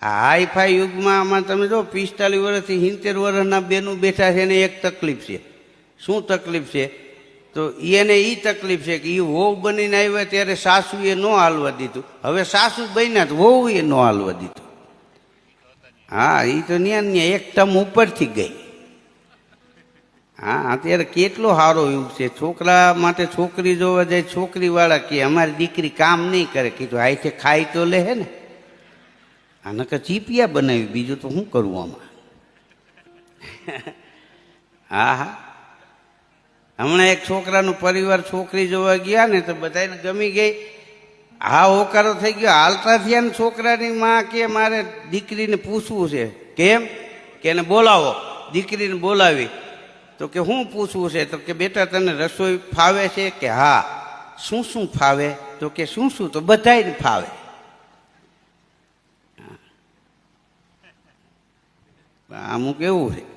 આ હાઈફાઈ યુગમાં આમાં તમે જો 45 વર્ષથી 70 વર્ષના બેનું બેઠા છે ને એક તકલીફ છે. શું તકલીફ છે? તો એને એ તકલીફ છે કે એ વહુ બનીને આવ્યા ત્યારે સાસુએ ન હાલવા દીધું. હવે સાસુ બન્યા તો વહુએ ન હાલવા દીધું. હા, એ તો ન્યા એક ટર્મ ઉપરથી ગઈ. હા, અત્યારે કેટલો સારો યુગ છે. છોકરા માટે છોકરી જોવા જાય, છોકરીવાળા કે અમારી દીકરી કામ નહીં કરે. કીધું આઈથે ખાઈ તો લે હે ને. આને કે ચીપિયા બનાવી, બીજું તો શું કરવું આમાં. હા હા, હમણાં એક છોકરાનો પરિવાર છોકરી જોવા ગયા ને તો બધાને ગમી ગઈ. હા, હોકારો થઈ ગયો. હાલતા થયા ને છોકરાની માં કે મારે દીકરીને પૂછવું છે. કેમ? કે એને બોલાવો. દીકરીને બોલાવી તો કે શું પૂછવું છે? તો કે બેટા તને રસોઈ ફાવે છે? કે હા. શું શું ફાવે? તો કે શું શું? તો બધાયને ફાવે. અમુક એવું છે.